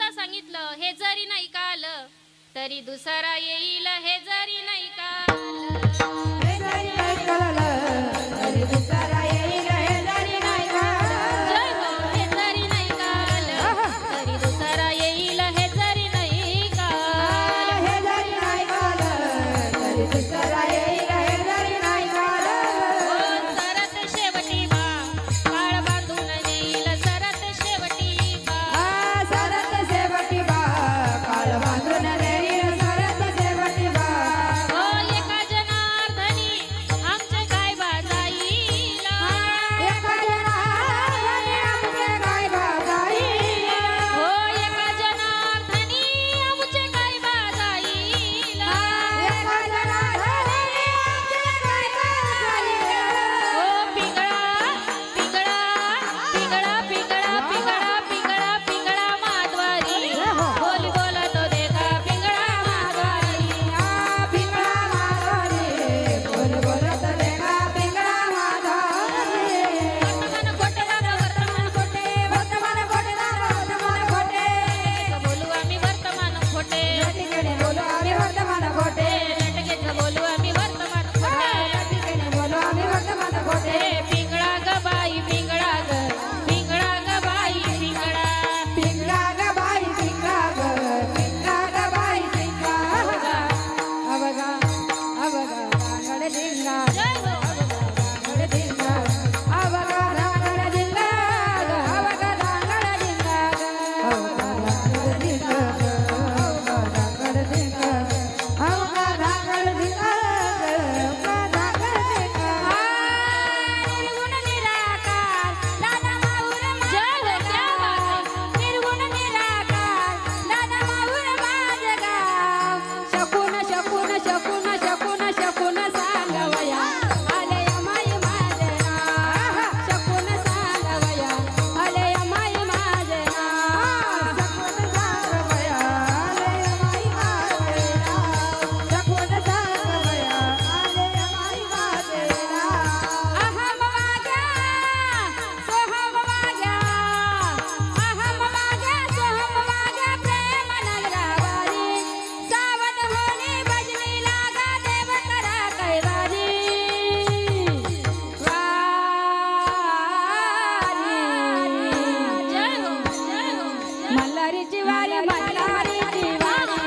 आता सांगितलं हे जरी नाही का आलं तरी दुसरा येईल हे जरी नाही का आलं हे जरी नाही कळलं तरी दुसरा येईल हे जरी नाही कळलं जय हो हे जरी नाही का आलं तरी दुसरा येईल हे जरी नाही का आलं हे जरी नाही कळलं तरी दुसरा येईल हे जरी नाही कळलं ओ सरत शेवटी बा काळ बांधून येईल सरत शेवटी बा सरत शेवटी बा काळ बांधून देईल सरत शेवटी बा ओ एका जनार्दनी आमचे काय बाजाईला एका जनार्दनी आमचे काय बाजाईला हो एका जनार्दनी आमचे काय बाजाईला एका जनार्दनी आमचे काय बाजाईला ओ पिंगळा पिंगळा पिंगळा पिंगळा पिंगळा पिंगळा पिंगळा माधवारी बोली बोलतो देखा पिंगळा माधवारी पिंगळा माधवारी बोल बोलत देखा पिंगळा माधवारी वर्तमान खोटे दादा वर्तमान खोटे वर्तमान खोटे दादा वर्तमान खोटे बोलू आम्ही वर्तमान खोटे ठिकाणी बोलू आम्ही वर्तमान खोटे नाटकेचं बोलू आम्ही वर्तमान खोटे ठिकाणी बोलू आम्ही वर्तमान खोटे पिंगळा ग बाई पिंगळा ग बाई पिंगळा पिंगळा ग बाई पिंगळा ग बाई पिंगळा अवगा अवगा रांगड दिंगा जय हो रांगड दिंगा अवगा रांगड दिंगा अवगा रांगड दिंगा अवगा रांगड दिंगा अवगा रांगड दिंगा अवगा रांगड दिंगा अवगा रांगड दिंगा निर्गुण निराकार दादा माऊर जय हो क्या बात है निर्गुण निराकार दादा माऊर माझ गाव शकून शकून शकून शकून शकून सांगवया आले माई माझे नाव शकून सांगवया आले माई माझे नाव शकून सांगवया आले माई माझे नाव शकून सांगवया आले माई माझे नाव अहम वाग्या सोहम वाग्या अहम वाग्या सोहम वाग्या प्रेम नगरावारी सावध होनी भजनी लागा देव करा कैवारी जय हो जय हो मल्हारीची वारी मल्हारीची वारी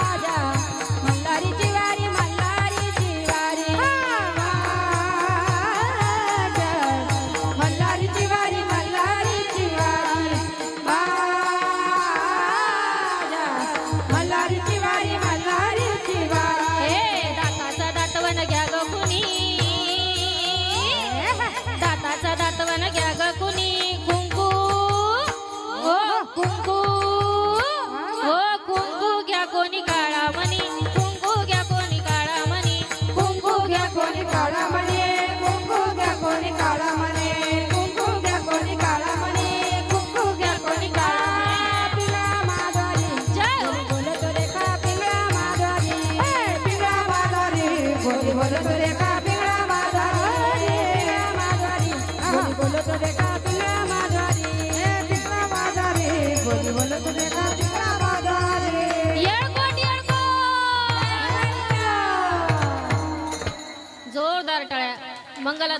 राजा मल्हारीची वारी मल्हारीची वारी राजा मल्हारीची वारी मल्हारीची वारी राजा मल्हारीची वारी मल्हारीची वारी हे दाताचा दातवन घ्या ग कुणी दाताचा दातवन घ्या ग कुणी कुंकू हो कुंकू हो कुंकू घ्या कोणी काळा मणी कुंकू घ्या कोणी काळा मणी कुंकू घ्या कोणी काळा म्हणे कुंकू घ्या कोणी काळा म्हणे कुंकू घ्या कोणी काळा म्हणे कुंकू घ्या कोणी काळा पिंगळा माधवारी जय हो बोलतो रेखा पिंगळा माधवारी पिंगळा माधवारी बोली बोलतो रेखा पिंगळा माधवारी पिंगळा माधवारी बोलतो रेखा पिंगळा माधवारी पिंगळा माधवारी बोली बोलतो रेखा पिंगळा माधवारी येळकोट जोरदार टाळ्या मंगला